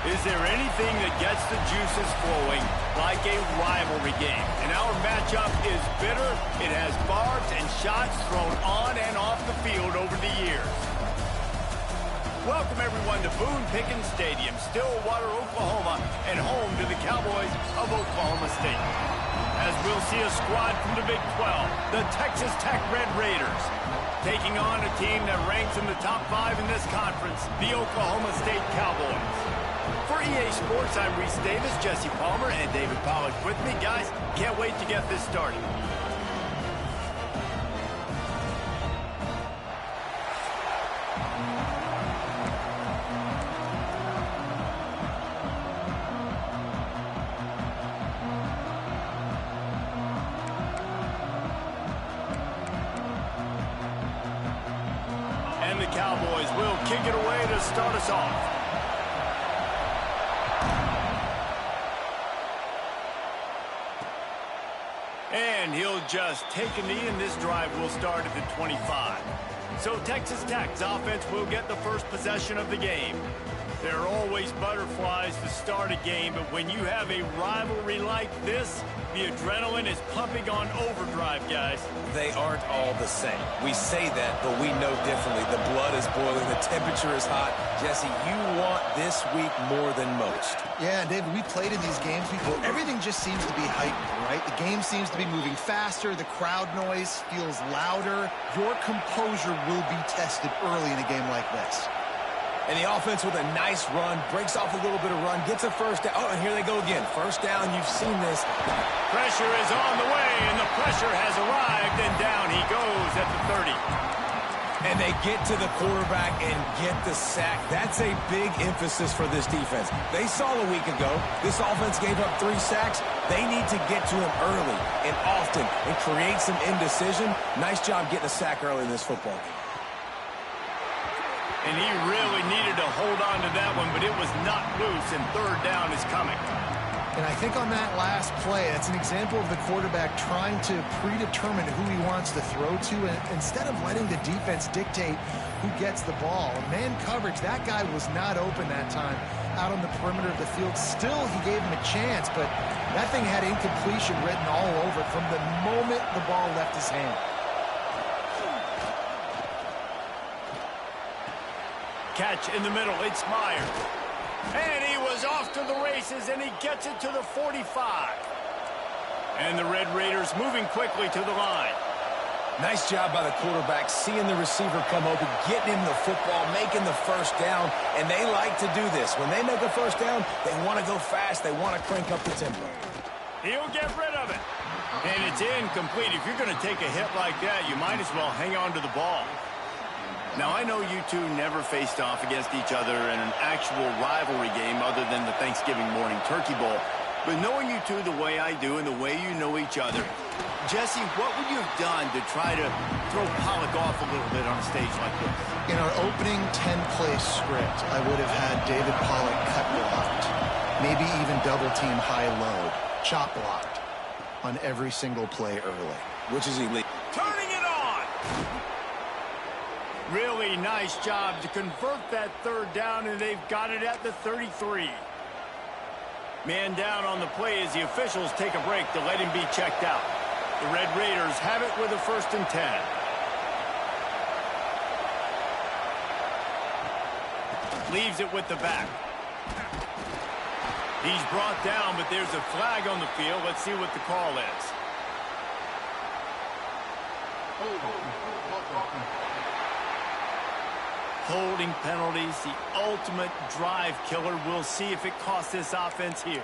Is there anything that gets the juices flowing like a rivalry game? And our matchup is bitter. It has barbs and shots thrown on and off the field over the years. Welcome, everyone, to Boone Pickens Stadium, Stillwater, Oklahoma, and home to the Cowboys of Oklahoma State. As we'll see a squad from the Big 12, the Texas Tech Red Raiders, taking on a team that ranks in the top 5 in this conference, the Oklahoma State Cowboys. For EA Sports, I'm Reese Davis, Jesse Palmer, and David Pollack with me. Guys, can't wait to get this started. And the Cowboys will kick it away to start us off. And he'll just take a knee, and this drive will start at the 25. So Texas Tech's offense will get the first possession of the game. There are always butterflies to start a game, but when you have a rivalry like this, the adrenaline is pumping on overdrive, guys. They aren't all the same. We say that, but we know differently. The blood is boiling. The temperature is hot. Jesse, you want this week more than most. Yeah, David, we played in these games before. Everything just seems to be heightened, right? The game seems to be moving faster. The crowd noise feels louder. Your composure will be tested early in a game like this. And the offense with a nice run, breaks off a little bit of run, gets a first down. Oh, and here they go again. First down, you've seen this. Pressure is on the way, and the pressure has arrived, and down he goes at the 30. And they get to the quarterback and get the sack. That's a big emphasis for this defense. They saw a week ago, this offense gave up 3 sacks. They need to get to him early and often and create some indecision. Nice job getting a sack early in this football game. And he really needed to hold on to that one, but it was not loose, and third down is coming. And I think on that last play, that's an example of the quarterback trying to predetermine who he wants to throw to, and instead of letting the defense dictate who gets the ball. Man coverage, that guy was not open that time out on the perimeter of the field. Still, he gave him a chance, but that thing had incompletion written all over it from the moment the ball left his hand. Catch in the middle, it's Myers. And he was off to the races, and he gets it to the 45. And the Red Raiders moving quickly to the line. Nice job by the quarterback, seeing the receiver come open, getting him the football, making the first down, and they like to do this. When they make a first down, they want to go fast, they want to crank up the tempo. He'll get rid of it. And it's incomplete. If you're going to take a hit like that, you might as well hang on to the ball. Now, I know you two never faced off against each other in an actual rivalry game other than the Thanksgiving morning turkey bowl. But knowing you two the way I do and the way you know each other, Jesse, what would you have done to try to throw Pollack off a little bit on a stage like this? In our opening 10-play script, I would have had David Pollack cut blocked, maybe even double-team high-load, chop blocked on every single play early. Which is elite. Turning it on! Really nice job to convert that third down, and they've got it at the 33. Man down on the play as the officials take a break to let him be checked out. The Red Raiders have it with a 1st and 10. Leaves it with the back. He's brought down, but there's a flag on the field. Let's see what the call is. Holding penalties, the ultimate drive killer. We'll see if it costs this offense here.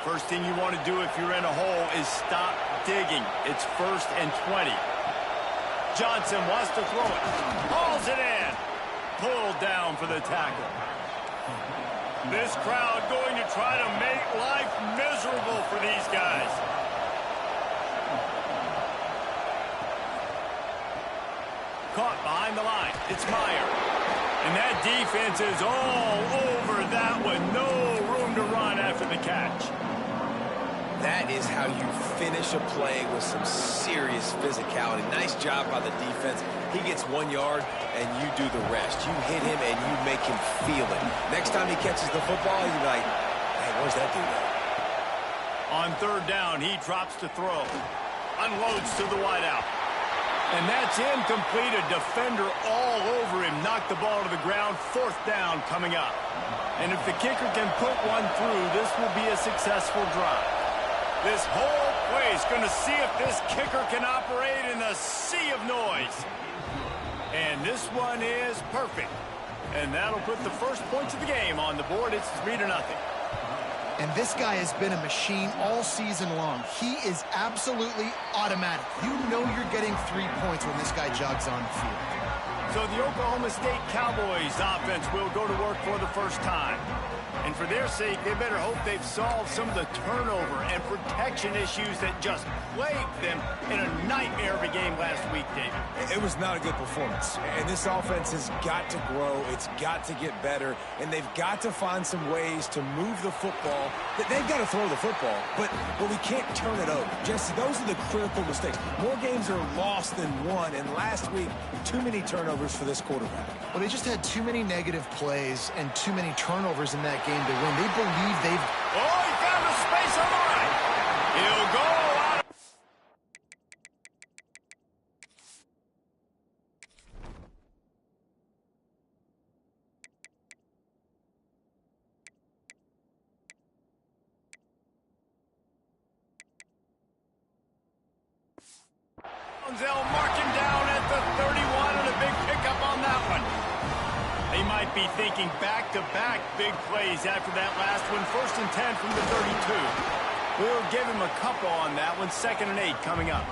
First thing you want to do if you're in a hole is stop digging. It's 1st and 20. Johnson wants to throw it. Hauls it in. Pulled down for the tackle. This crowd going to try to make life miserable for these guys. Caught behind the line. It's Meyer. And that defense is all over that one. No room to run after the catch. That is how you finish a play with some serious physicality. Nice job by the defense. He gets 1 yard, and you do the rest. You hit him, and you make him feel it. Next time he catches the football, you'll be like, hey, where's that dude at? On third down, he drops to throw. Unloads to the wideout. And that's incomplete. A defender all over him. Knocked the ball to the ground. Fourth down coming up. And if the kicker can put one through, this will be a successful drive. This whole play is going to see if this kicker can operate in the sea of noise. And this one is perfect. And that'll put the first points of the game on the board. It's 3-0. And this guy has been a machine all season long. He is absolutely automatic. You know you're getting 3 points when this guy jogs on the field. So the Oklahoma State Cowboys offense will go to work for the first time. And for their sake, they better hope they've solved some of the turnover and protection issues that just plagued them in a nightmare of a game last week, David. It was not a good performance. And this offense has got to grow. It's got to get better. And they've got to find some ways to move the football. They've got to throw the football, but we can't turn it over. Jesse, those are the critical mistakes. More games are lost than won. And last week, too many turnovers for this quarterback. Well, they just had too many negative plays and too many turnovers in that game to win. They believe they've... Oh, he found a space on the right. He'll go out. They'll mark him down at the 31 and a big pickup on that one. They might be thinking back-to-back big plays after that last one. 1st and 10 from the 32. We'll give him a couple on that one. 2nd and 8 coming up.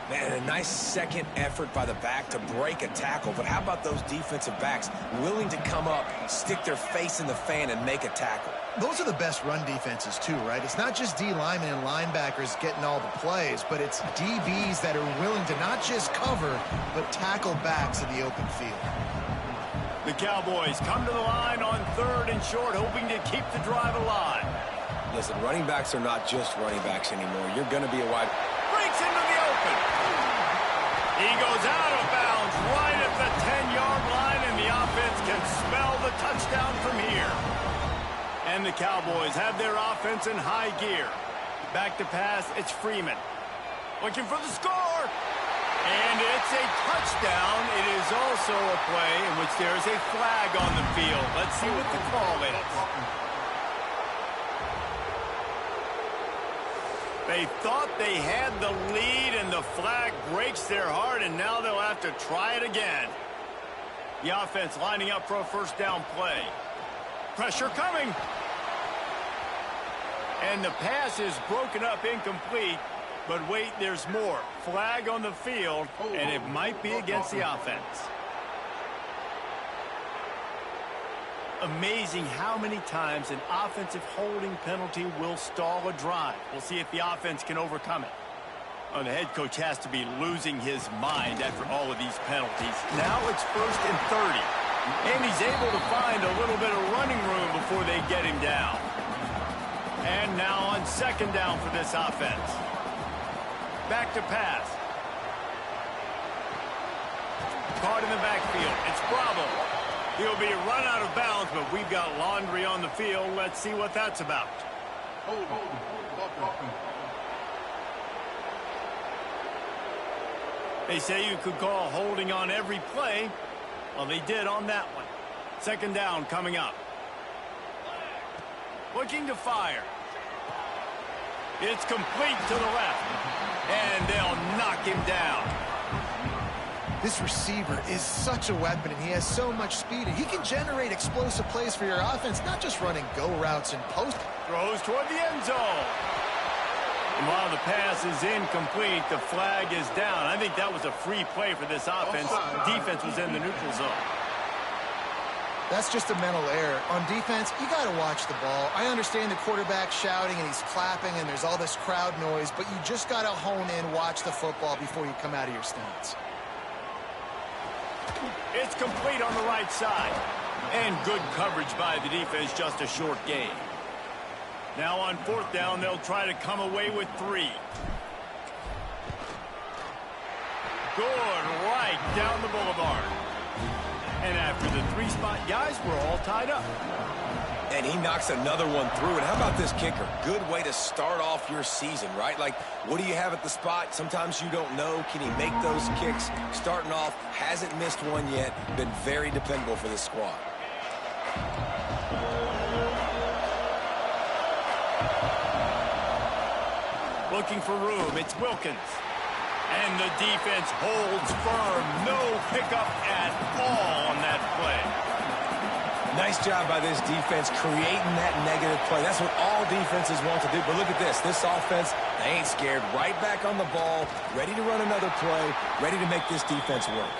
Man, a nice second effort by the back to break a tackle. But how about those defensive backs willing to come up, stick their face in the fan, and make a tackle? Those are the best run defenses, too, right? It's not just D linemen and linebackers getting all the plays, but it's DBs that are willing to not just cover, but tackle backs in the open field. The Cowboys come to the line on 3rd and short, hoping to keep the drive alive. Listen, running backs are not just running backs anymore. You're going to be a wide... Breaks into the open. He goes out of bounds right at the 10-yard line, and the offense can smell the touchdown from here. And the Cowboys have their offense in high gear. Back to pass, it's Freeman. Looking for the score. And it's a touchdown. It is also a play in which there is a flag on the field. Let's see what the call is. They thought they had the lead, and the flag breaks their heart, and now they'll have to try it again. The offense lining up for a 1st down play. Pressure coming. And the pass is broken up, incomplete. But wait, there's more. Flag on the field, and it might be against the offense. Amazing how many times an offensive holding penalty will stall a drive. We'll see if the offense can overcome it. Oh, the head coach has to be losing his mind after all of these penalties. Now it's 1st and 30. And he's able to find a little bit of running room before they get him down. And now on 2nd down for this offense. Back to pass. Caught in the backfield. It's Bravo. He'll be run out of bounds, but we've got laundry on the field. Let's see what that's about. They say you could call holding on every play. Well, they did on that one. 2nd down coming up. Looking to fire. It's complete to the left. And they'll knock him down. This receiver is such a weapon, and he has so much speed. And he can generate explosive plays for your offense, not just running go routes and post. Throws toward the end zone. And while the pass is incomplete, the flag is down. I think that was a free play for this offense. Defense was in the neutral zone. That's just a mental error. On defense, you got to watch the ball. I understand the quarterback shouting and he's clapping and there's all this crowd noise, but you just got to hone in, watch the football before you come out of your stance. It's complete on the right side. And good coverage by the defense, just a short gain. Now on 4th down, they'll try to come away with 3. Good, right down the boulevard. And after the 3-spot, guys, we're all tied up. And he knocks another one through. And how about this kicker? Good way to start off your season, right? Like, what do you have at the spot? Sometimes you don't know. Can he make those kicks? Starting off, hasn't missed one yet. Been very dependable for this squad. Looking for room. It's Wilkins. And the defense holds firm. No pickup at all on that play. Nice job by this defense creating that negative play. That's what all defenses want to do. But look at this. This offense, they ain't scared. Right back on the ball, ready to run another play, ready to make this defense work.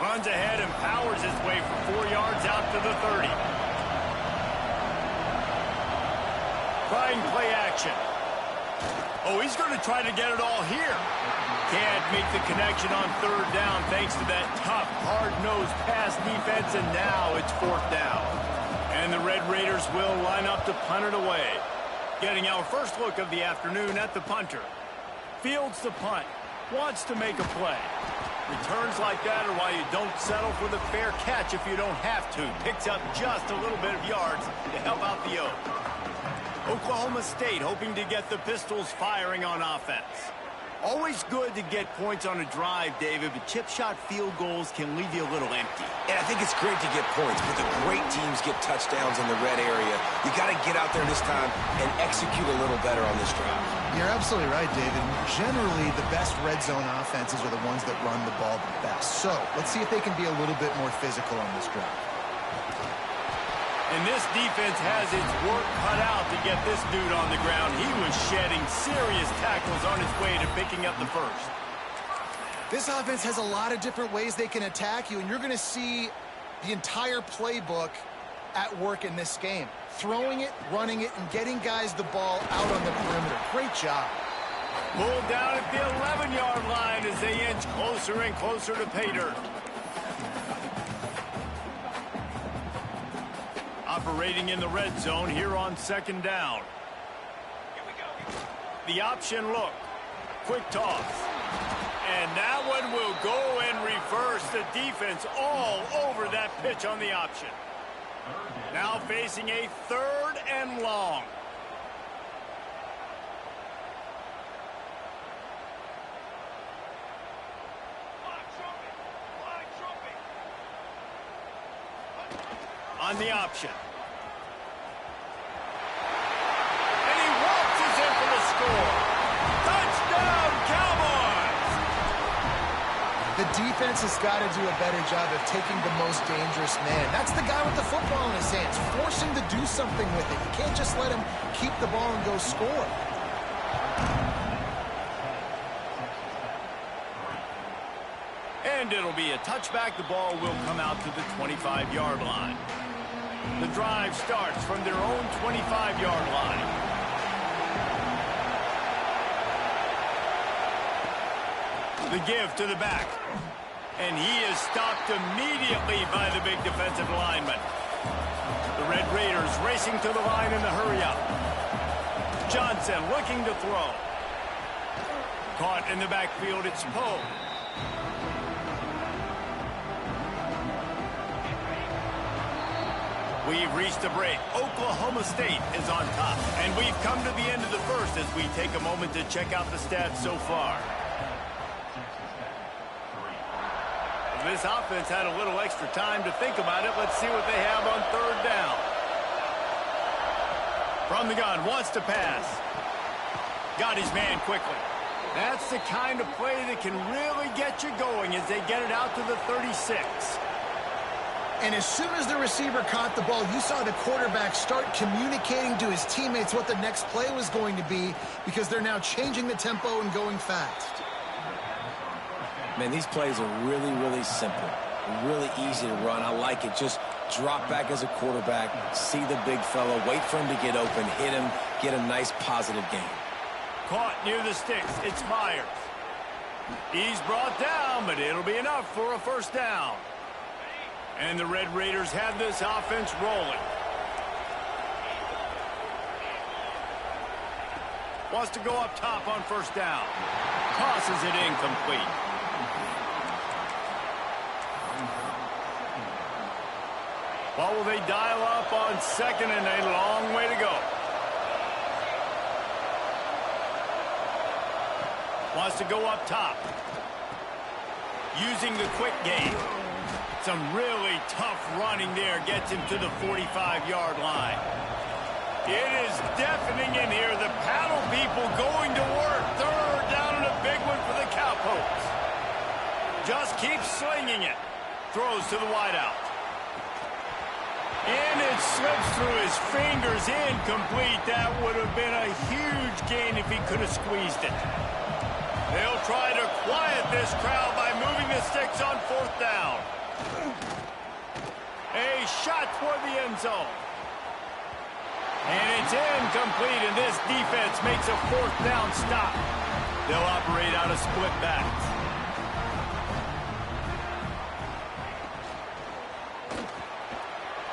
Runs ahead and powers his way for 4 yards out to the 30. Trying play action. Oh, he's going to try to get it all here. Can't make the connection on 3rd down thanks to that tough, hard-nosed pass defense, and now it's 4th down. And the Red Raiders will line up to punt it away. Getting our first look of the afternoon at the punter. Fields the punt. Wants to make a play. Returns like that are why you don't settle for the fair catch if you don't have to. Picks up just a little bit of yards to help out the Oak. Oklahoma State hoping to get the Pistols firing on offense. Always good to get points on a drive, David, but chip shot field goals can leave you a little empty. And I think it's great to get points, but the great teams get touchdowns in the red area. You got to get out there this time and execute a little better on this drive. You're absolutely right, David. Generally, the best red zone offenses are the ones that run the ball the best. So let's see if they can be a little bit more physical on this drive. And this defense has its work cut out to get this dude on the ground. He was shedding serious tackles on his way to picking up the first. This offense has a lot of different ways they can attack you, and you're going to see the entire playbook at work in this game. Throwing it, running it, and getting guys the ball out on the perimeter. Great job. Pulled down at the 11-yard line as they inch closer and closer to pay dirt. Operating in the red zone here on 2nd down. The option look. Quick toss. And that one will go and reverse the defense all over that pitch on the option. Now facing a 3rd and long. On the option. And he waltzes in for the score. Touchdown, Cowboys! The defense has got to do a better job of taking the most dangerous man. That's the guy with the football in his hands. Force him to do something with it. You can't just let him keep the ball and go score. And it'll be a touchback. The ball will come out to the 25-yard line. The drive starts from their own 25-yard line. The give to the back. And he is stopped immediately by the big defensive lineman. The Red Raiders racing to the line in the hurry-up. Johnson looking to throw. Caught in the backfield, it's Poe. We've reached a break. Oklahoma State is on top. And we've come to the end of the first as we take a moment to check out the stats so far. This offense had a little extra time to think about it. Let's see what they have on 3rd down. From the gun, wants to pass. Got his man quickly. That's the kind of play that can really get you going as they get it out to the 36. And as soon as the receiver caught the ball, you saw the quarterback start communicating to his teammates what the next play was going to be because they're now changing the tempo and going fast. Man, these plays are really, really simple. Really easy to run. I like it. Just drop back as a quarterback, see the big fella, wait for him to get open, hit him, get a nice positive gain. Caught near the sticks. It's Myers. He's brought down, but it'll be enough for a 1st down. And the Red Raiders have this offense rolling. Wants to go up top on first down. Tosses it incomplete. Well, will they dial up on second and a long way to go? Wants to go up top. Using the quick game. Some really tough running there gets him to the 45-yard line. It is deafening in here. The paddle people going to work. Third down and a big one for the Cowpokes. Just keeps slinging it. Throws to the wideout. And it slips through his fingers. Incomplete. That would have been a huge gain if he could have squeezed it. They'll try to quiet this crowd by moving the sticks on fourth down. A shot toward the end zone. And it's incomplete, and this defense makes a fourth down stop. They'll operate out of split backs.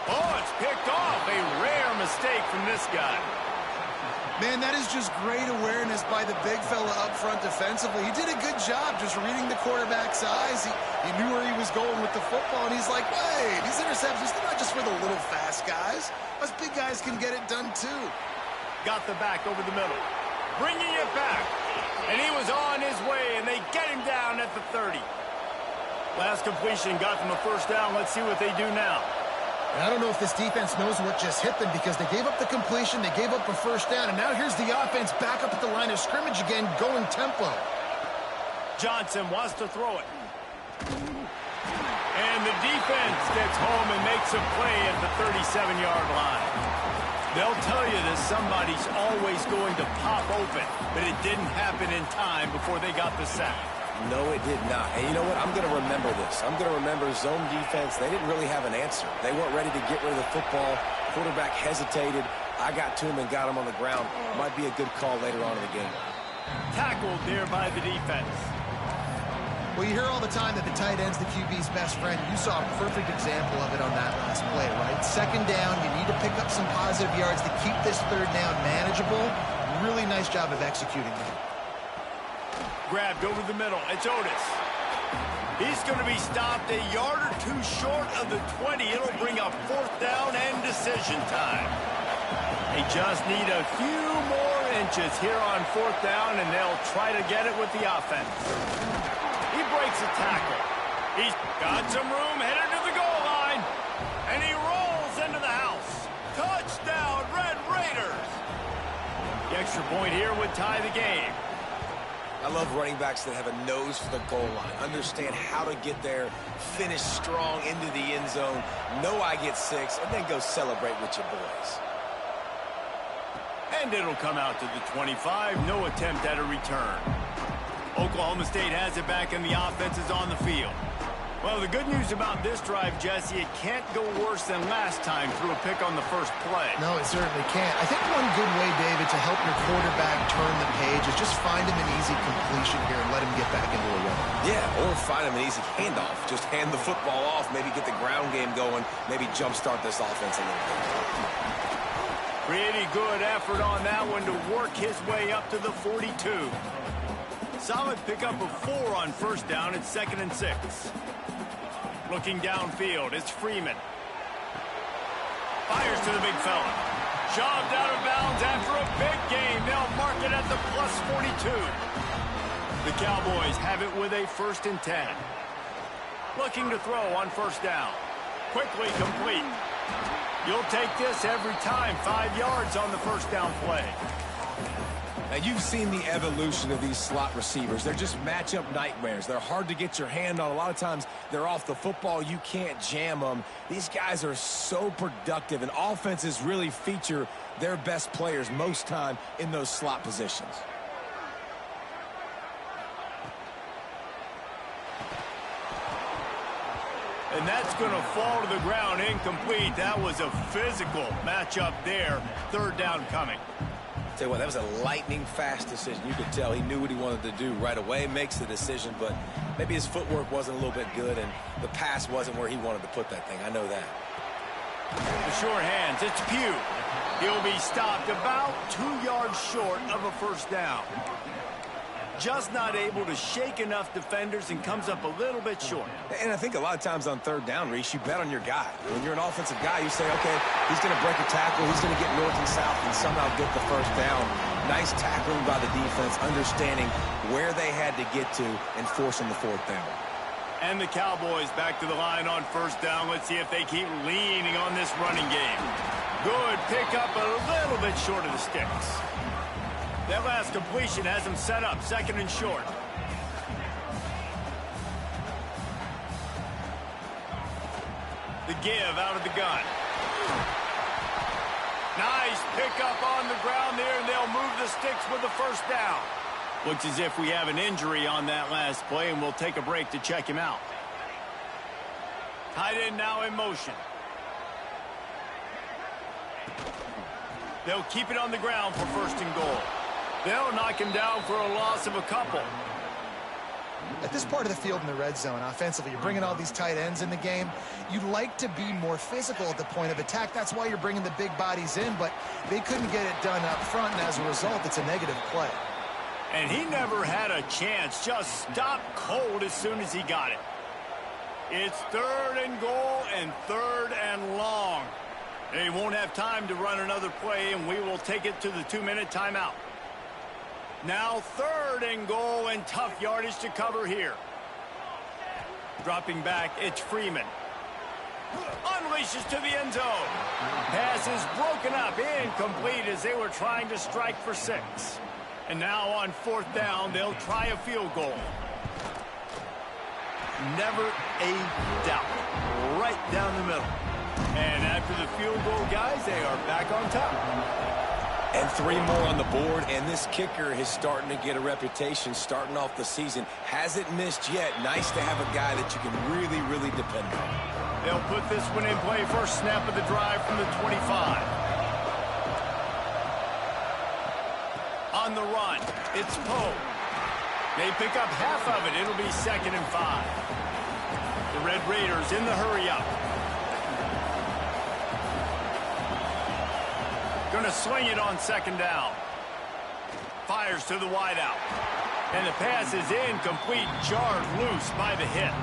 Oh, it's picked off. A rare mistake from this guy. Man, that is just great awareness by the big fella up front defensively. He did a good job just reading the quarterback's eyes. He knew where he was going with the football, and he's like, wait, these interceptions, they're not just for the little fast guys. Us big guys can get it done too. Got the back over the middle. Bringing it back. And he was on his way, and they get him down at the 30. Last completion got them a first down. Let's see what they do now. And I don't know if this defense knows what just hit them because they gave up the completion, they gave up a first down, and now here's the offense back up at the line of scrimmage again, going tempo. Johnson wants to throw it. And the defense gets home and makes a play at the 37-yard line. They'll tell you that somebody's always going to pop open, but it didn't happen in time before they got the sack. No, it did not. And you know what? I'm going to remember this. I'm going to remember zone defense. They didn't really have an answer. They weren't ready to get rid of the football. Quarterback hesitated. I got to him and got him on the ground. Might be a good call later on in the game. Tackled there by the defense. Well, you hear all the time that the tight end's the QB's best friend. You saw a perfect example of it on that last play, right? Second down, you need to pick up some positive yards to keep this third down manageable. Really nice job of executing that. Grabbed over the middle. It's Otis. He's going to be stopped a yard or two short of the 20. It'll bring up fourth down and decision time. They just need a few more inches here on fourth down, and they'll try to get it with the offense. He breaks a tackle. He's got some room headed to the goal line, and he rolls into the house. Touchdown, Red Raiders. The extra point here would tie the game. I love running backs that have a nose for the goal line, understand how to get there, finish strong into the end zone, know I get 6, and then go celebrate with your boys. And it'll come out to the 25. No attempt at a return. Oklahoma State has it back, and the offense is on the field. Well, the good news about this drive, Jesse, it can't go worse than last time through a pick on the first play. No, it certainly can't. I think one good way, David, to help your quarterback turn the page is just find him an easy completion here and let him get back into a run. Yeah, or find him an easy handoff. Just hand the football off, maybe get the ground game going, maybe jumpstart this offense a little bit. Pretty good effort on that one to work his way up to the 42. Solid pickup of 4 on first down. It's 2nd and 6. Looking downfield, it's Freeman. Fires to the big fella. Shoved out of bounds after a big game. They'll mark it at the plus 42. The Cowboys have it with a 1st and 10. Looking to throw on first down. Quickly complete. You'll take this every time. 5 yards on the first down play. Now, you've seen the evolution of these slot receivers. They're just matchup nightmares. They're hard to get your hand on. A lot of times, they're off the football. You can't jam them. These guys are so productive, and offenses really feature their best players most time in those slot positions. And that's going to fall to the ground incomplete. That was a physical matchup there. 3rd down coming. Tell you what, that was a lightning-fast decision. You could tell he knew what he wanted to do right away, makes the decision, but maybe his footwork wasn't a little bit good, and the pass wasn't where he wanted to put that thing. I know that. The short hands, it's Pugh. He'll be stopped about 2 yards short of a first down. Just not able to shake enough defenders and comes up a little bit short. And I think a lot of times on third down, Reese, you bet on your guy. When you're an offensive guy, you say, okay, he's going to break a tackle, he's going to get north and south and somehow get the first down. Nice tackling by the defense, understanding where they had to get to and forcing the fourth down. And the Cowboys back to the line on first down. Let's see if they keep leaning on this running game. Good pickup, a little bit short of the sticks. That last completion has him set up, second and short. The give out of the gun. Nice pickup on the ground there, and they'll move the sticks with the first down. Looks as if we have an injury on that last play, and we'll take a break to check him out. Tight end now in motion. They'll keep it on the ground for first and goal. They'll knock him down for a loss of a couple. At this part of the field in the red zone, offensively, you're bringing all these tight ends in the game. You'd like to be more physical at the point of attack. That's why you're bringing the big bodies in, but they couldn't get it done up front, and as a result, it's a negative play. And he never had a chance, just stopped cold as soon as he got it. It's third and goal and third and long. They won't have time to run another play, and we will take it to the 2-minute timeout. Now third and goal and tough yardage to cover here. Dropping back, it's Freeman. Unleashes to the end zone. Pass is broken up, incomplete as they were trying to strike for 6. And now on fourth down, they'll try a field goal. Never a doubt. Right down the middle. And after the field goal, guys, they are back on top. And 3 more on the board, and this kicker is starting to get a reputation starting off the season. Hasn't missed yet. Nice to have a guy that you can really, really depend on. They'll put this one in play. First snap of the drive from the 25. On the run, it's Poe. They pick up half of it. It'll be 2nd and 5. The Red Raiders in the hurry-up. Going to sling it on 2nd down. Fires to the wideout. And the pass is incomplete, jarred loose by the hit.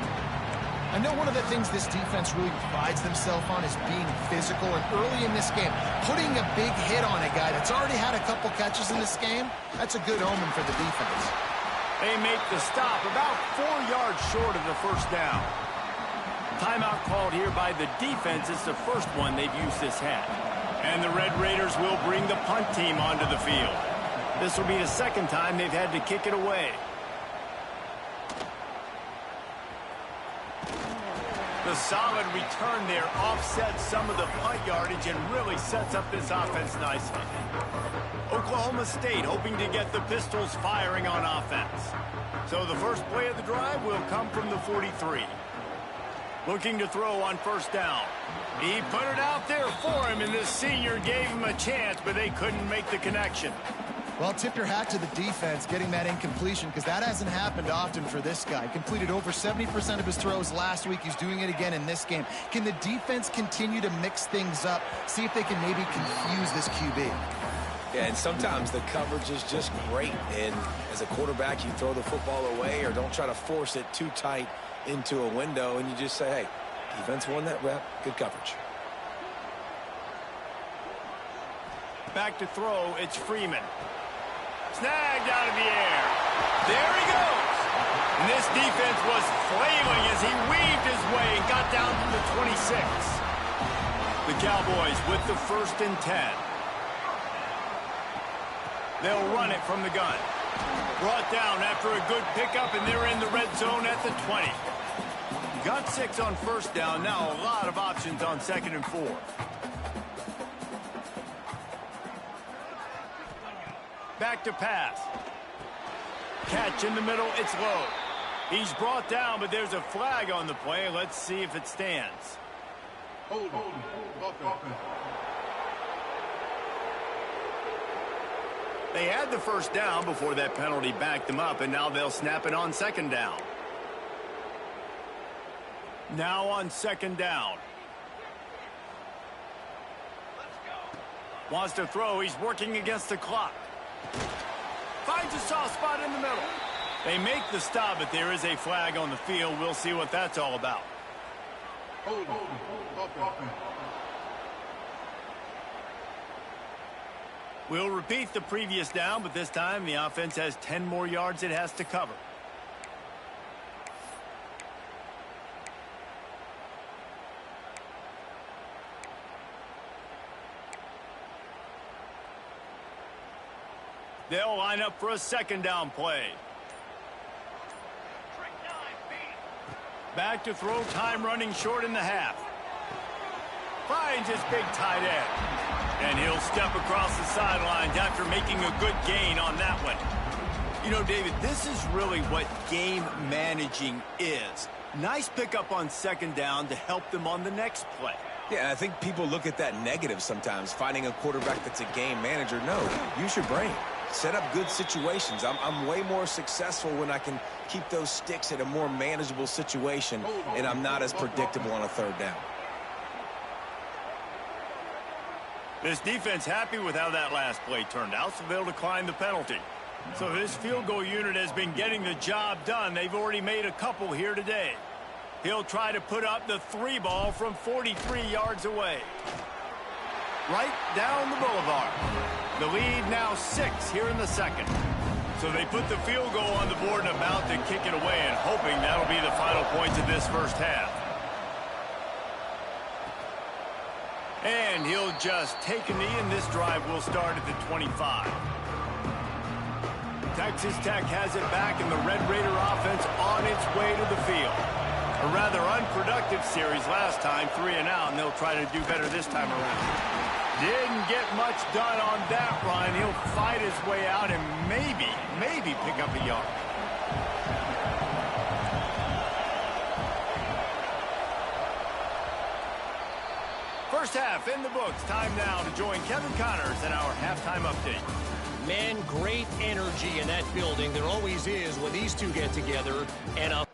I know one of the things this defense really prides themselves on is being physical, and early in this game, putting a big hit on a guy that's already had a couple catches in this game, that's a good omen for the defense. They make the stop about 4 yards short of the first down. Timeout called here by the defense. It's the first one they've used this half. And the Red Raiders will bring the punt team onto the field. This will be the 2nd time they've had to kick it away. The solid return there offsets some of the punt yardage and really sets up this offense nicely. Oklahoma State hoping to get the Pistols firing on offense. So the first play of the drive will come from the 43. Looking to throw on first down. He put it out there for him, and this senior gave him a chance, but they couldn't make the connection. Well, tip your hat to the defense getting that incompletion, because that hasn't happened often for this guy. Completed over 70% of his throws last week. He's doing it again in this game. Can the defense continue to mix things up, see if they can maybe confuse this QB? Yeah, and sometimes the coverage is just great. And as a quarterback, you throw the football away or don't try to force it too tight into a window, and you just say, hey, defense won that rep, good coverage. Back to throw, it's Freeman. Snagged out of the air. There he goes. And this defense was flailing as he weaved his way and got down to the 26. The Cowboys with the 1st and 10. They'll run it from the gun. Brought down after a good pickup, and they're in the red zone at the 20. Got 6 on first down. Now a lot of options on 2nd and 4. Back to pass. Catch in the middle. It's low. He's brought down, but there's a flag on the play. Let's see if it stands. Hold. They had the first down before that penalty backed them up, and now they'll snap it on 2nd down. Now on 2nd down. Wants to throw. He's working against the clock. Finds a soft spot in the middle. They make the stop, but there is a flag on the field. We'll see what that's all about. We'll repeat the previous down, but this time the offense has 10 more yards it has to cover. They'll line up for a second down play. Back to throw, time running short in the half. Finds his big tight end. And he'll step across the sidelines after making a good gain on that one. You know, David, this is really what game managing is. Nice pickup on second down to help them on the next play. Yeah, I think people look at that negative sometimes, finding a quarterback that's a game manager. No, use your brain. Set up good situations. I'm way more successful when I can keep those sticks at a more manageable situation, and I'm not as predictable on a third down. This defense happy with how that last play turned out, so they'll decline the penalty. So this field goal unit has been getting the job done. They've already made a couple here today. He'll try to put up the 3 ball from 43 yards away. Right down the boulevard. The lead now 6 here in the second. So they put the field goal on the board and about to kick it away, and hoping that'll be the final points of this first half. And he'll just take a knee, and this drive will start at the 25. Texas Tech has it back, and the Red Raider offense on its way to the field. A rather unproductive series last time, 3 and out, and they'll try to do better this time around. Didn't get much done on that run. He'll fight his way out and maybe pick up a yard. First half in the books. Time now to join Kevin Connors in our halftime update. Man, great energy in that building. There always is when these two get together. And a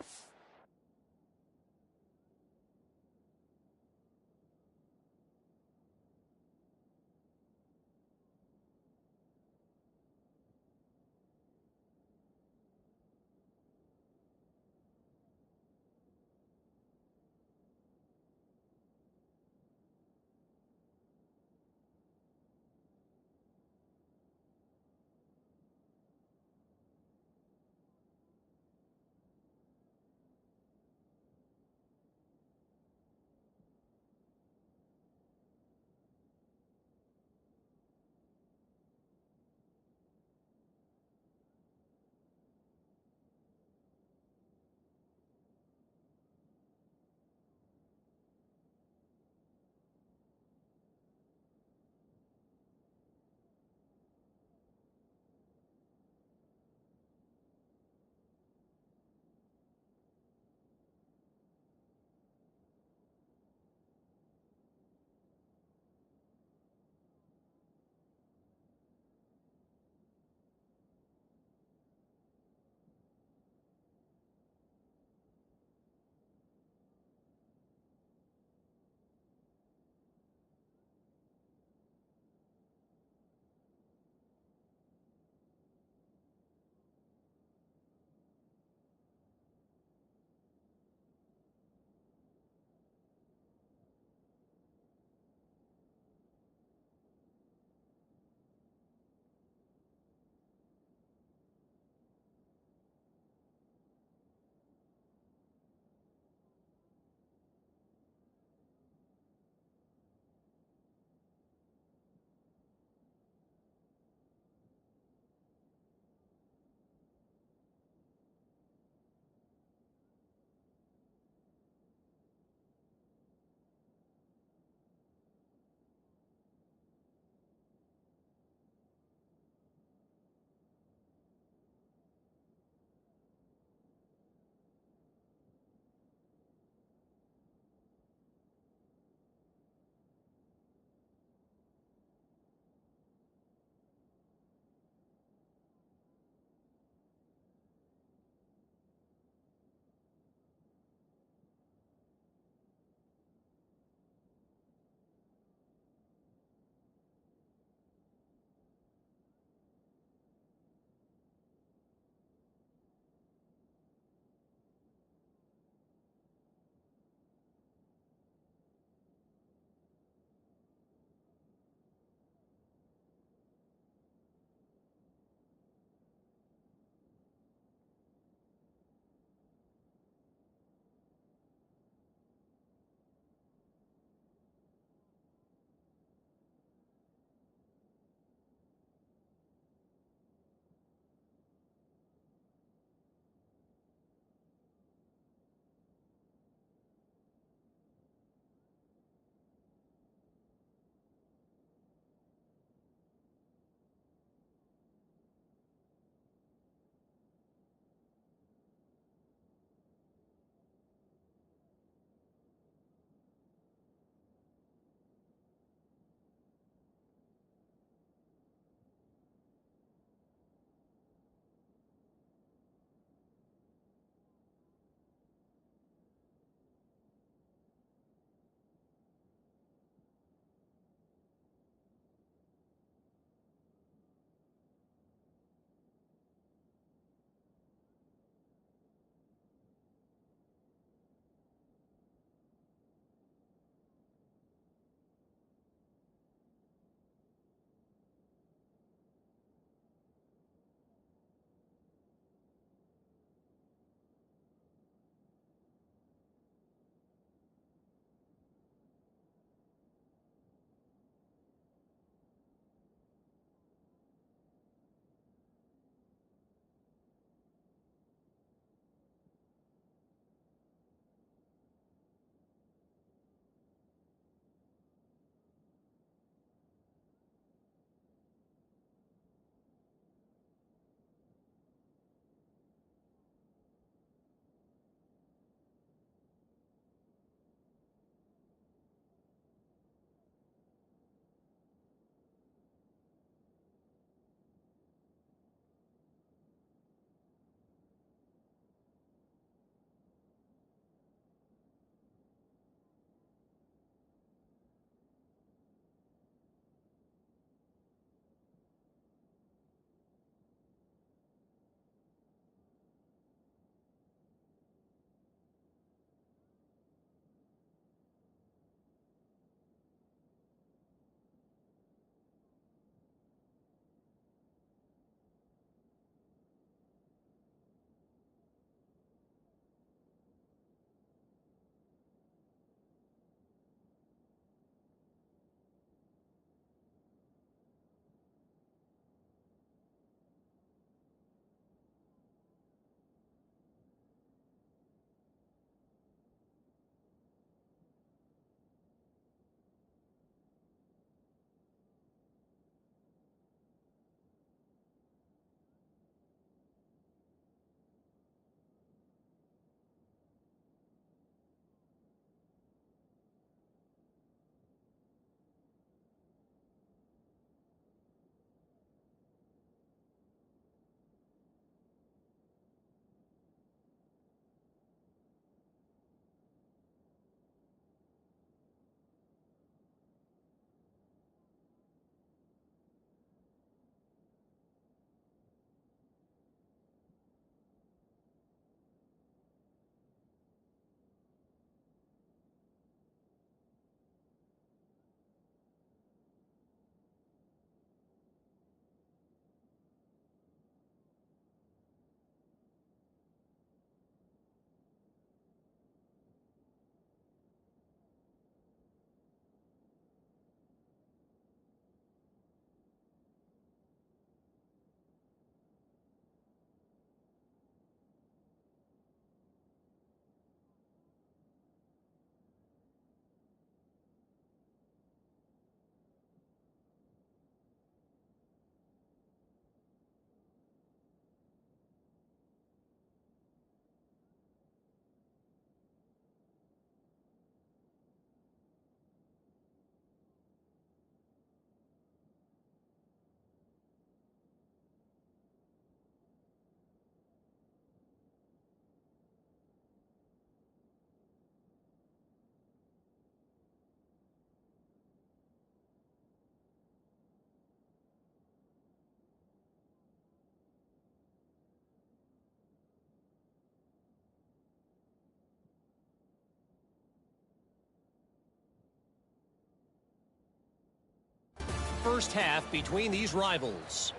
first half between these rivals.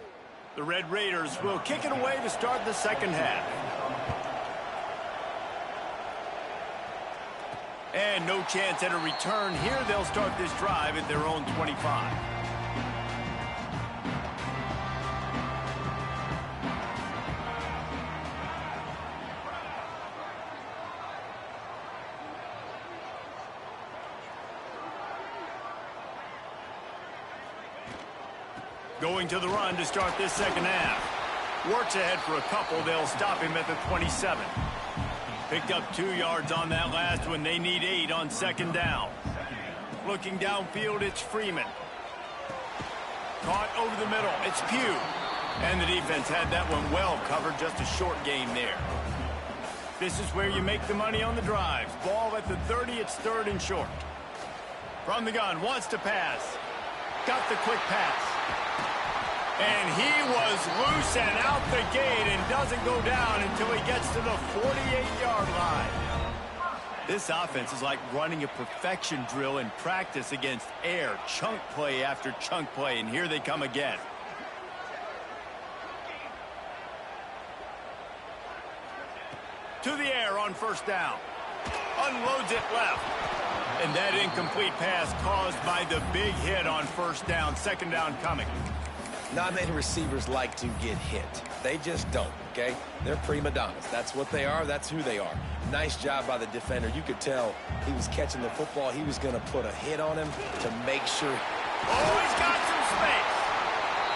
The Red Raiders will kick it away to start the second half. And no chance at a return here. They'll start this drive at their own 25. Going to the run to start this second half. Works ahead for a couple. They'll stop him at the 27. Picked up 2 yards on that last one. They need 8 on second down. Looking downfield, it's Freeman. Caught over the middle. It's Pugh. And the defense had that one well covered. Just a short gain there. This is where you make the money on the drives. Ball at the 30. It's third and short. From the gun. Wants to pass. Got the quick pass. And he was loose and out the gate and doesn't go down until he gets to the 48-yard line. This offense is like running a perfection drill in practice against air. Chunk play after chunk play, and here they come again. To the air on first down. Unloads it left. And that incomplete pass caused by the big hit on first down. Second down coming. Not many receivers like to get hit. They just don't, okay? They're prima donnas. That's what they are. That's who they are. Nice job by the defender. You could tell he was catching the football. He was going to put a hit on him to make sure. Oh, he's got some space.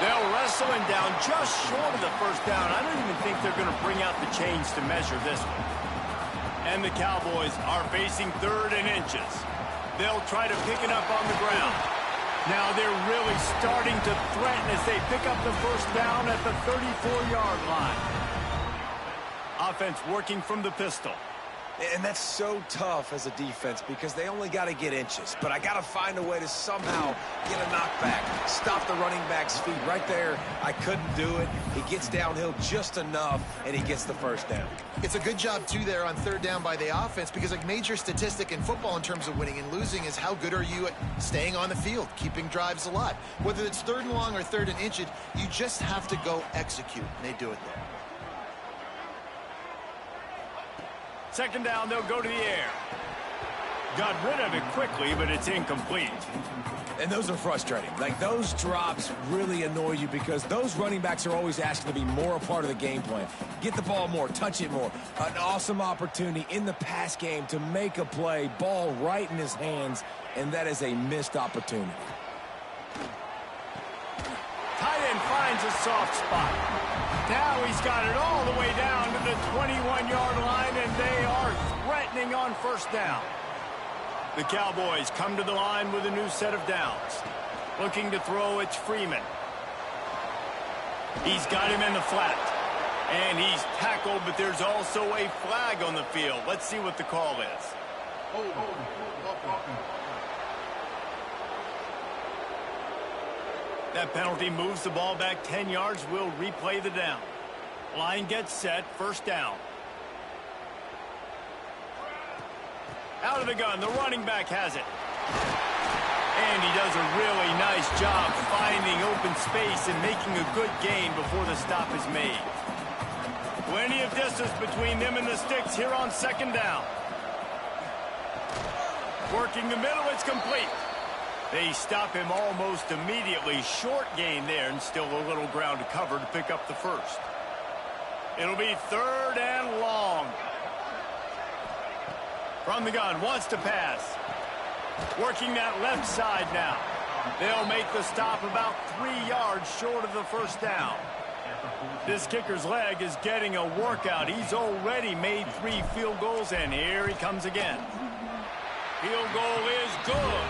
They'll wrestle him down just short of the first down. I don't even think they're going to bring out the chains to measure this one. And the Cowboys are facing third and inches. They'll try to pick it up on the ground. Now they're really starting to threaten as they pick up the first down at the 34-yard line. Offense working from the pistol. And that's so tough as a defense because they only got to get inches. But I got to find a way to somehow get a knockback, stop the running back's feet. Right there, I couldn't do it. He gets downhill just enough, and he gets the first down. It's a good job, too, there on third down by the offense because a major statistic in football in terms of winning and losing is how good are you at staying on the field, keeping drives alive. Whether it's third and long or third and inches, you just have to go execute, and they do it there. Second down, they'll go to the air. Got rid of it quickly, but it's incomplete. And those are frustrating. Like, those drops really annoy you because those running backs are always asking to be more a part of the game plan. Get the ball more, touch it more. An awesome opportunity in the pass game to make a play, ball right in his hands, and that is a missed opportunity. Tight end finds a soft spot. Now he's got it all the way down to the 21-yard line, and they are threatening on first down. The Cowboys come to the line with a new set of downs. Looking to throw, it's Freeman. He's got him in the flat. And he's tackled, but there's also a flag on the field. Let's see what the call is. That penalty moves the ball back 10 yards. We'll replay the down. Line gets set, first down. Out of the gun, the running back has it. And he does a really nice job finding open space and making a good gain before the stop is made. Plenty of distance between them and the sticks here on second down. Working the middle, it's complete. They stop him almost immediately. Short gain there, and still a little ground to cover to pick up the first. It'll be third and long. From the gun, wants to pass. Working that left side now. They'll make the stop about 3 yards short of the first down. This kicker's leg is getting a workout. He's already made 3 field goals, and here he comes again. Field goal is good.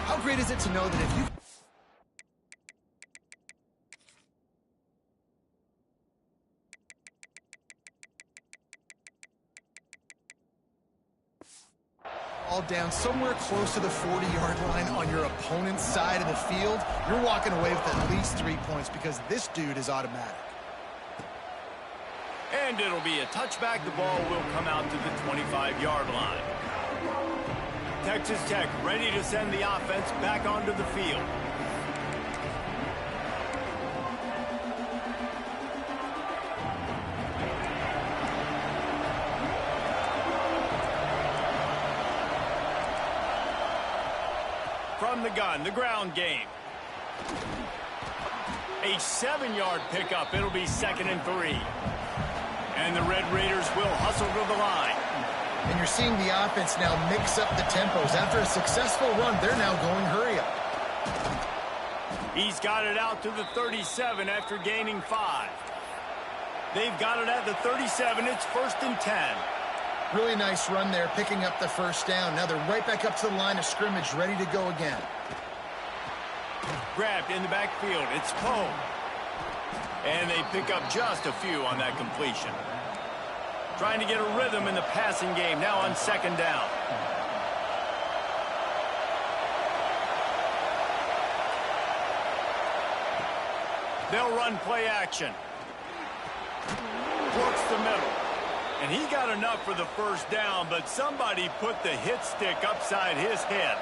How great is it to know that if you all down somewhere close to the 40-yard line on your opponent's side of the field, you're walking away with at least 3 points because this dude is automatic. And it'll be a touchback. The ball will come out to the 25-yard line. Texas Tech ready to send the offense back onto the field. from the gun, the ground game. A 7-yard pickup. It'll be 2nd and 3. And the Red Raiders will hustle to the line. And you're seeing the offense now mix up the tempos. After a successful run, they're now going hurry up. He's got it out to the 37 after gaining 5. They've got it at the 37. It's 1st and 10. Really nice run there, picking up the first down. Now they're right back up to the line of scrimmage, ready to go again. Grabbed in the backfield. It's Poe. And they pick up just a few on that completion. Trying to get a rhythm in the passing game now on 2nd down. They'll run play action. Works the middle. And he got enough for the first down, but somebody put the hit stick upside his head.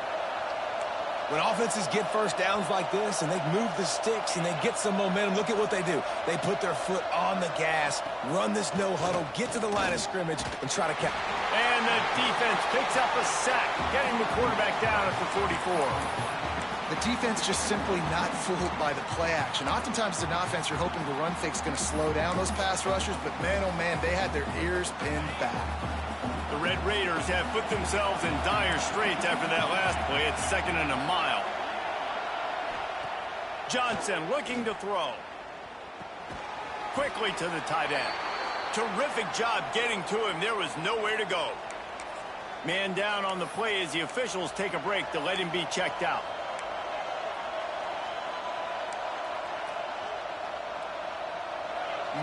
When offenses get first downs like this and they move the sticks and they get some momentum, look at what they do. They put their foot on the gas, run this no huddle, get to the line of scrimmage, and try to catch. And the defense picks up a sack, getting the quarterback down at the 44. The defense just simply not fooled by the play action. Oftentimes, as an offense, you're hoping the run fake's going to slow down those pass rushers, but man, oh man, they had their ears pinned back. The Red Raiders have put themselves in dire straits after that last play. It's 2nd and a mile. Johnson looking to throw. Quickly to the tight end. Terrific job getting to him. There was nowhere to go. Man down on the play as the officials take a break to let him be checked out.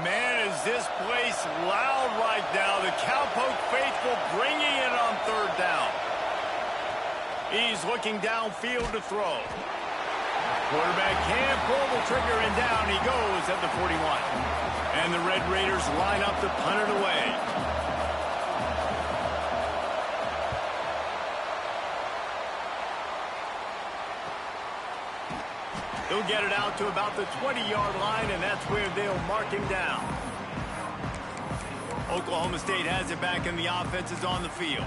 Man, is this place loud right now. The Cowpoke faithful bringing it on 3rd down. He's looking downfield to throw. Quarterback can't pull the trigger, and down he goes at the 41. And the Red Raiders line up to punt it away. He'll get it out to about the 20-yard line, and that's where they'll mark him down. Oklahoma State has it back, and the offense is on the field.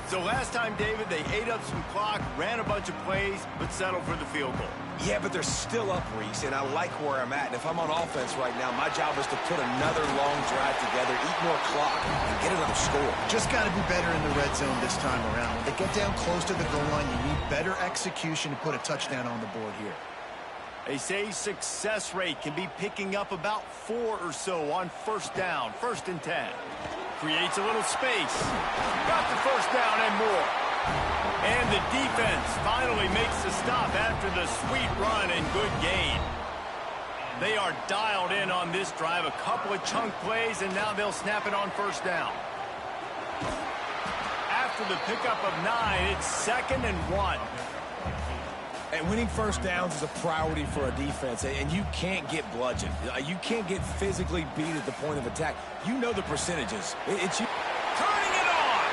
So last time, David, they ate up some clock, ran a bunch of plays, but settled for the field goal. Yeah, but they're still up, Reese, and I like where I'm at. And if I'm on offense right now, my job is to put another long drive together, eat more clock, and get another score. Just got to be better in the red zone this time around. When they get down close to the goal line, you need better execution to put a touchdown on the board here. They say success rate can be picking up about 4 or so on 1st down, 1st and 10. Creates a little space. Got the 1st down and more. And the defense finally makes the stop after the sweet run and good gain. They are dialed in on this drive. A couple of chunk plays, and now they'll snap it on 1st down. After the pickup of 9, it's 2nd and 1. And winning first downs is a priority for a defense, and you can't get bludgeoned. You can't get physically beat at the point of attack. You know the percentages. It's you. Turning it on!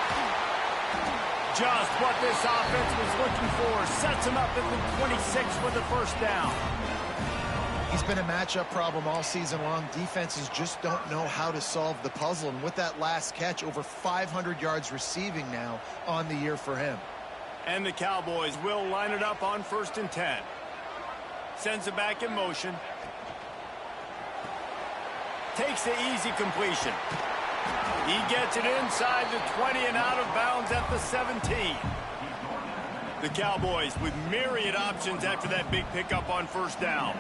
Just what this offense was looking for. Sets him up at the 26 with the 1st down. He's been a matchup problem all season long. Defenses just don't know how to solve the puzzle. And with that last catch, over 500 yards receiving now on the year for him. And the Cowboys will line it up on 1st and 10. Sends it back in motion. Takes the easy completion. He gets it inside the 20 and out of bounds at the 17. The Cowboys with myriad options after that big pickup on 1st down.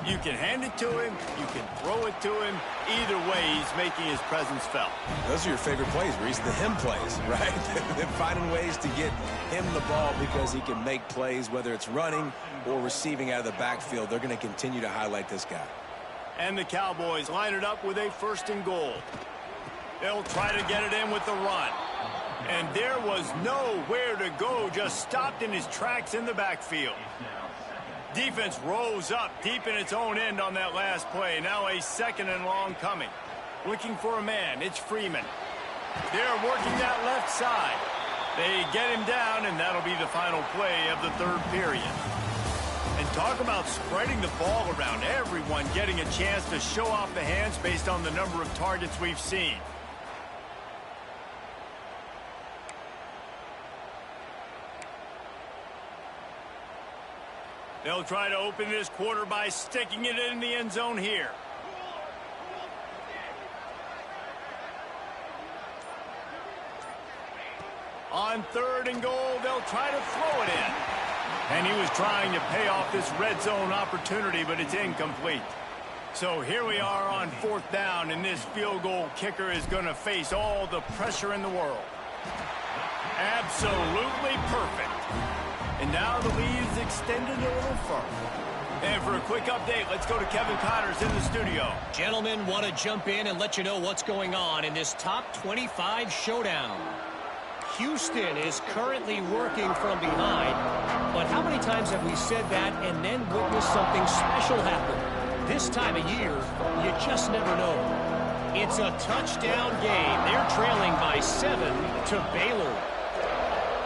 You can hand it to him. You can throw it to him. Either way, he's making his presence felt. Those are your favorite plays, Reese, the him plays, right? They're finding ways to get him the ball because he can make plays, whether it's running or receiving out of the backfield. They're going to continue to highlight this guy. And the Cowboys line it up with a 1st and goal. They'll try to get it in with the run. And there was nowhere to go, just stopped in his tracks in the backfield. Defense rose up deep in its own end on that last play. Now a 2nd and long coming. Looking for a man. It's Freeman. They're working that left side. They get him down, and that'll be the final play of the 3rd period. And talk about spreading the ball around. Everyone getting a chance to show off the hands based on the number of targets we've seen. They'll try to open this quarter by sticking it in the end zone here. On 3rd and goal, they'll try to throw it in. And he was trying to pay off this red zone opportunity, but it's incomplete. So here we are on 4th down, and this field goal kicker is going to face all the pressure in the world. Absolutely perfect. And now the lead is extended a little further. And for a quick update, let's go to Kevin Connors in the studio. Gentlemen, want to jump in and let you know what's going on in this top 25 showdown. Houston is currently working from behind, but how many times have we said that and then witnessed something special happen? This time of year, you just never know. It's a touchdown game. They're trailing by 7 to Baylor.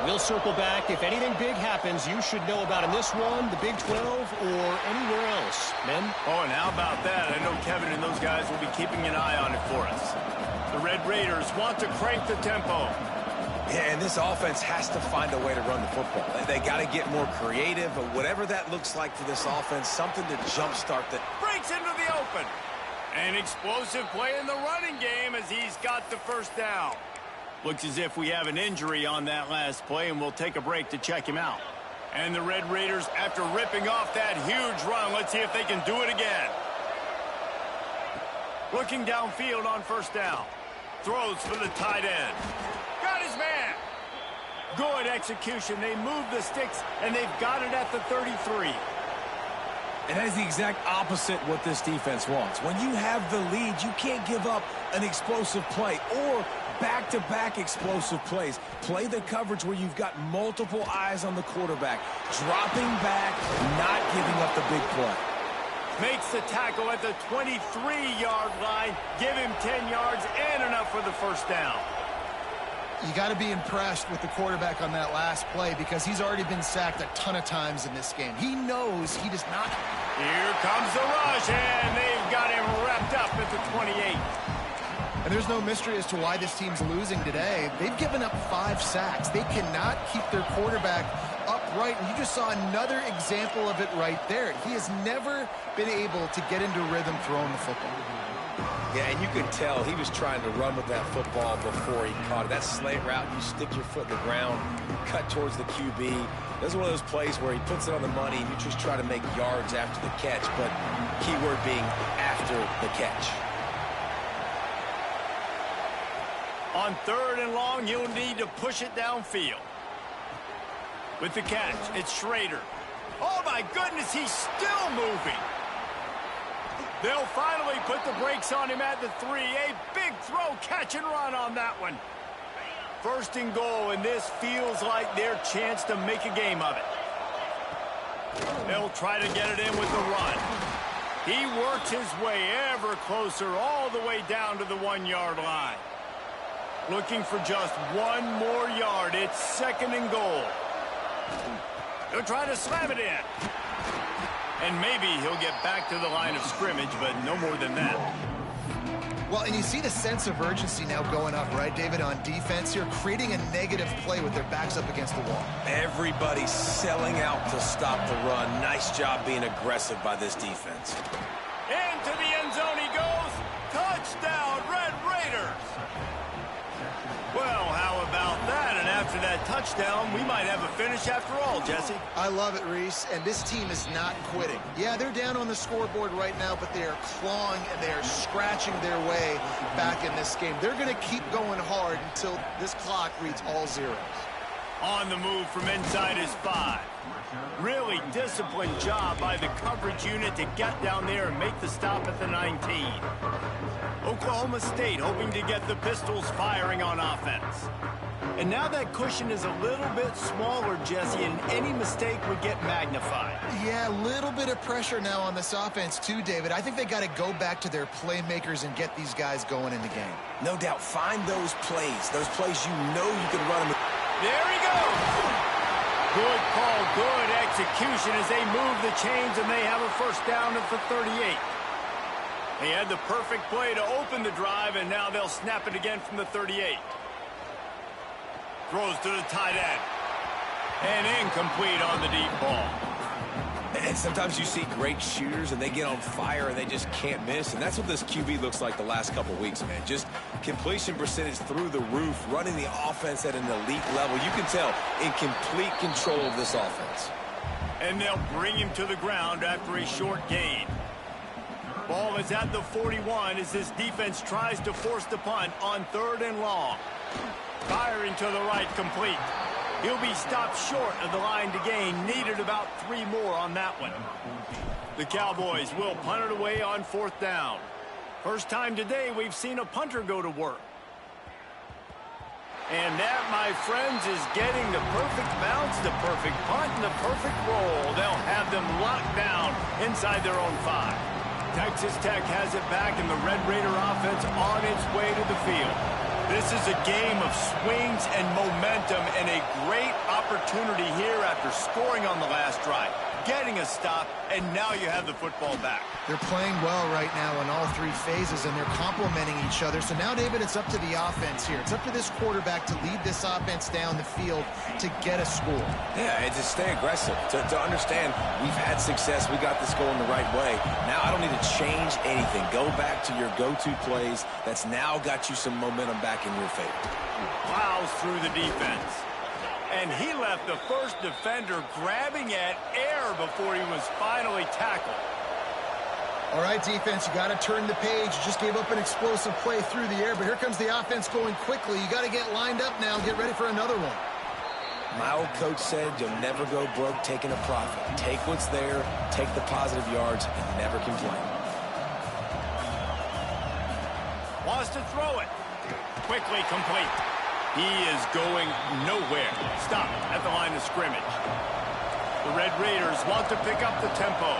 We'll circle back. If anything big happens, you should know about in this one, the Big 12, or anywhere else. Men? Oh, and how about that? I know Kevin and those guys will be keeping an eye on it for us. The Red Raiders want to crank the tempo. Yeah, and this offense has to find a way to run the football. They got to get more creative, but whatever that looks like for this offense, something to jumpstart that. Breaks into the open. An explosive play in the running game as he's got the first down. Looks as if we have an injury on that last play, and we'll take a break to check him out. And the Red Raiders, after ripping off that huge run, let's see if they can do it again. Looking downfield on 1st down. Throws for the tight end. Got his man. Good execution. They move the sticks, and they've got it at the 33. And that is the exact opposite what this defense wants. When you have the lead, you can't give up an explosive play or back-to-back explosive plays. Play the coverage where you've got multiple eyes on the quarterback. Dropping back, not giving up the big play. Makes the tackle at the 23-yard line. Give him 10 yards and enough for the first down. You got to be impressed with the quarterback on that last play because he's already been sacked a ton of times in this game. He knows he does not. Here comes the rush, and they've got him wrapped up at the 28. And there's no mystery as to why this team's losing today. They've given up 5 sacks. They cannot keep their quarterback upright. And you just saw another example of it right there. He has never been able to get into rhythm throwing the football. Yeah, and you could tell he was trying to run with that football before he caught it. That slant route, you stick your foot in the ground, cut towards the QB. This is one of those plays where he puts it on the money and you just try to make yards after the catch, but keyword being after the catch. On 3rd and long, you'll need to push it downfield. With the catch, it's Schrader. Oh, my goodness, he's still moving. They'll finally put the brakes on him at the 3. A big throw, catch and run on that one. 1st and goal, and this feels like their chance to make a game of it. They'll try to get it in with the run. He works his way ever closer all the way down to the 1-yard line. Looking for just 1 more yard. It's 2nd and goal. They'll try to slam it in. And maybe he'll get back to the line of scrimmage, but no more than that. Well, and you see the sense of urgency now going up, right, David, on defense here, creating a negative play with their backs up against the wall. Everybody's selling out to stop the run. Nice job being aggressive by this defense. Into the end zone he goes. Touchdown, Red Raiders. Well, how about that? And after that touchdown, we might have a finish after all, Jesse. I love it, Reese, and this team is not quitting. Yeah, they're down on the scoreboard right now, but they are clawing and they are scratching their way back in this game. They're going to keep going hard until this clock reads all zeros. On the move from inside his 5. Really disciplined job by the coverage unit to get down there and make the stop at the 19. Oklahoma State hoping to get the Pistols firing on offense. And now that cushion is a little bit smaller, Jesse, and any mistake would get magnified. Yeah, a little bit of pressure now on this offense too, David. I think they got to go back to their playmakers and get these guys going in the game. No doubt, find those plays you know you can run them. There he goes. Good call, good execution as they move the chains and they have a first down at the 38. They had the perfect play to open the drive, and now they'll snap it again from the 38. Throws to the tight end. And incomplete on the deep ball. And sometimes you see great shooters, and they get on fire, and they just can't miss. And that's what this QB looks like the last couple weeks, man. Just completion percentage through the roof, running the offense at an elite level. You can tell in complete control of this offense. And they'll bring him to the ground after a short gain. Ball is at the 41 as this defense tries to force the punt on 3rd and long. Firing to the right, complete. He'll be stopped short of the line to gain. Needed about 3 more on that one. The Cowboys will punt it away on 4th down. First time today we've seen a punter go to work. And that, my friends, is getting the perfect bounce, the perfect punt, and the perfect roll. They'll have them locked down inside their own 5. Texas Tech has it back, and the Red Raider offense on its way to the field. This is a game of swings and momentum, and a great opportunity here after scoring on the last drive, getting a stop, and now you have the football back. They're playing well right now in all 3 phases, and they're complementing each other. So now, David, it's up to the offense here. It's up to this quarterback to lead this offense down the field to get a score. Yeah, and to stay aggressive, to understand we've had success, we got this going the right way. Now I don't need to change anything. Go back to your go-to plays. That's now got you some momentum back in your favor. Plows through the defense. And he left the first defender grabbing at air before he was finally tackled. All right, defense, you got to turn the page. You just gave up an explosive play through the air, but here comes the offense going quickly. You got to get lined up now, get ready for another one. My old coach said you'll never go broke taking a profit. Take what's there, take the positive yards, and never complain. Wants to throw it. Quickly complete. He is going nowhere. Stop at the line of scrimmage. The Red Raiders want to pick up the tempo.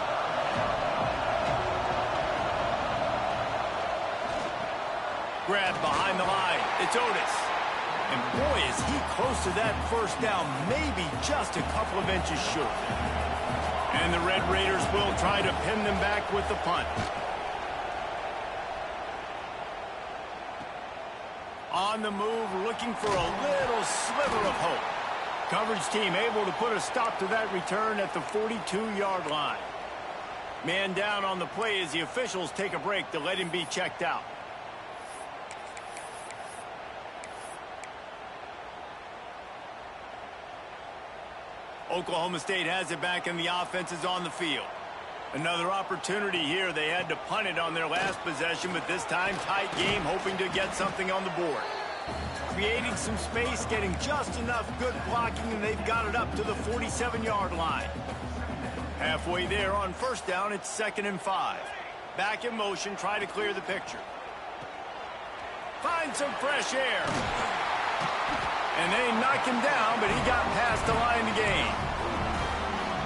Grab behind the line. It's Otis. And boy, is he close to that first down, maybe just a couple of inches short. And the Red Raiders will try to pin them back with the punt. On the move, looking for a little sliver of hope. Coverage team able to put a stop to that return at the 42-yard line. Man down on the play as the officials take a break to let him be checked out. Oklahoma State has it back, and the offense is on the field. Another opportunity here. They had to punt it on their last possession, but this time tight game, hoping to get something on the board. Creating some space, getting just enough good blocking, and they've got it up to the 47-yard line. Halfway there on first down, it's 2nd and 5. Back in motion, try to clear the picture. Find some fresh air. And they knock him down, but he got past the line to gain.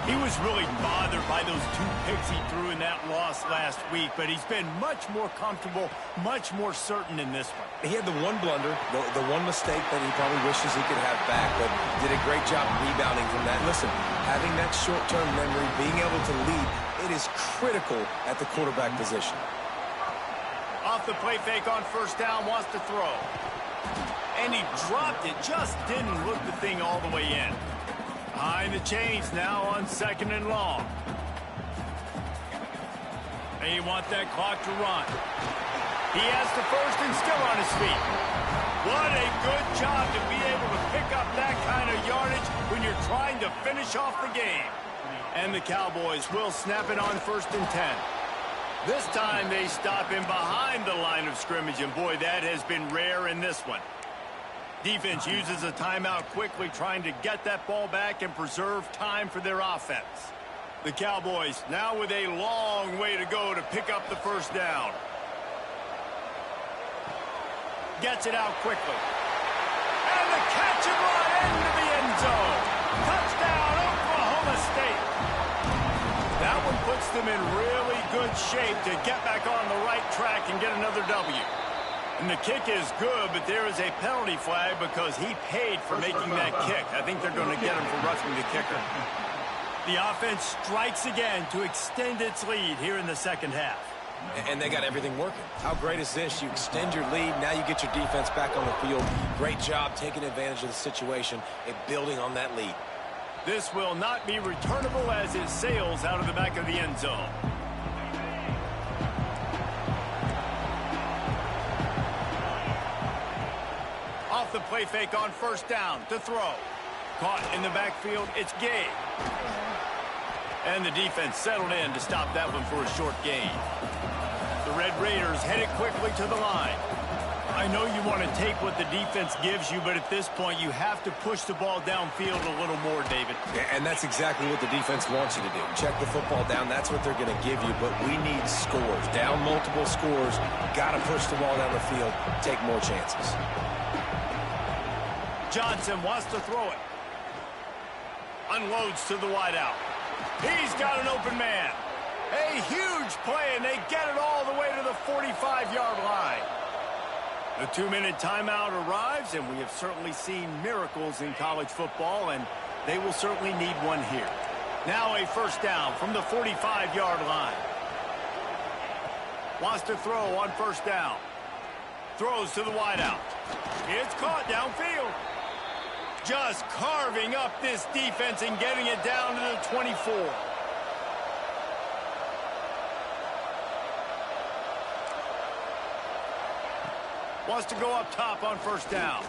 He was really bothered by those 2 picks he threw in that loss last week, but he's been much more comfortable, much more certain in this one. He had the one blunder, the one mistake that he probably wishes he could have back, but did a great job rebounding from that. Listen, having that short-term memory, being able to lead, it is critical at the quarterback position. Off the play fake on first down, wants to throw. And he dropped it, just didn't look the thing all the way in. Behind the chains now on 2nd and long. They want that clock to run. He has the first and still on his feet. What a good job to be able to pick up that kind of yardage when you're trying to finish off the game. And the Cowboys will snap it on 1st and 10. This time they stop him behind the line of scrimmage, and boy, that has been rare in this one. Defense uses a timeout quickly, trying to get that ball back and preserve time for their offense. The Cowboys now with a long way to go to pick up the first down. Gets it out quickly. And the catch and run into the end zone. Touchdown, Oklahoma State. That one puts them in really good shape to get back on the right track and get another W. And the kick is good, but there is a penalty flag because he paid for making that kick. I think they're going to get him for roughing the kicker. The offense strikes again to extend its lead here in the second half. And they got everything working. How great is this? You extend your lead, now you get your defense back on the field. Great job taking advantage of the situation and building on that lead. This will not be returnable as it sails out of the back of the end zone. Off the play fake on first down to throw. Caught in the backfield, it's Gabe. And the defense settled in to stop that one for a short gain. The Red Raiders headed quickly to the line. I know you want to take what the defense gives you, but at this point you have to push the ball downfield a little more, David. Yeah, and that's exactly what the defense wants you to do. Check the football down. That's what they're going to give you, but we need scores. Down multiple scores. Got to push the ball down the field. Take more chances. Johnson wants to throw it. Unloads to the wideout. He's got an open man. A huge play, and they get it all the way to the 45-yard line. The 2-minute timeout arrives, and we have certainly seen miracles in college football, and they will certainly need one here. Now a first down from the 45-yard line. Wants to throw on first down. Throws to the wideout. It's caught downfield. Just carving up this defense and getting it down to the 24. Wants to go up top on first down.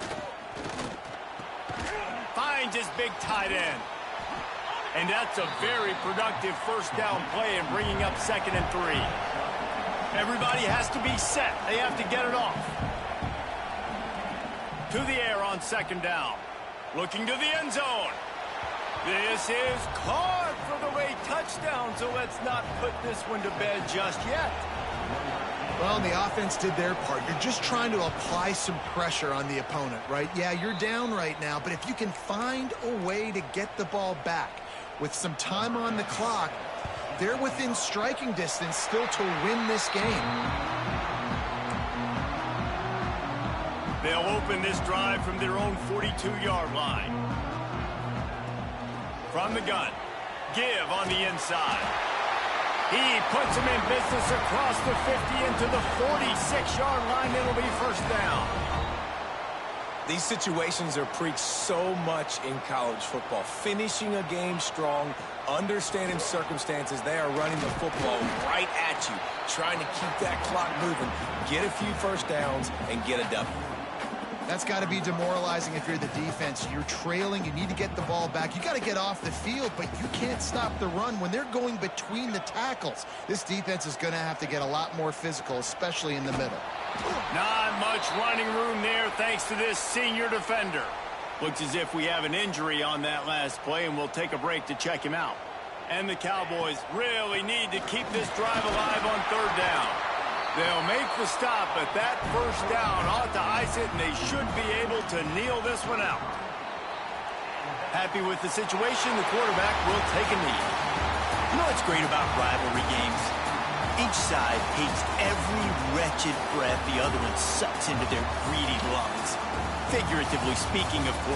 Finds his big tight end. And that's a very productive first down play and bringing up 2nd and 3. Everybody has to be set. They have to get it off. To the air on 2nd down. Looking to the end zone. This is caught for the late touchdown, so let's not put this one to bed just yet. Well, the offense did their part. You're just trying to apply some pressure on the opponent, right? Yeah, you're down right now, but if you can find a way to get the ball back with some time on the clock, they're within striking distance still to win this game. They'll open this drive from their own 42-yard line. From the gun, Give on the inside. He puts him in business across the 50 into the 46-yard line. It'll be first down. These situations are preached so much in college football. Finishing a game strong, understanding circumstances. They are running the football right at you, trying to keep that clock moving, get a few first downs, and get a W. That's got to be demoralizing if you're the defense. You're trailing. You need to get the ball back. You got to get off the field, but you can't stop the run when they're going between the tackles. This defense is going to have to get a lot more physical, especially in the middle. Not much running room there thanks to this senior defender. Looks as if we have an injury on that last play, and we'll take a break to check him out. And the Cowboys really need to keep this drive alive on 3rd down. They'll make the stop, but that first down ought to ice it, and they should be able to kneel this one out. Happy with the situation, the quarterback will take a knee. You know what's great about rivalry games? Each side hates every wretched breath the other one sucks into their greedy lungs. Figuratively speaking, of course.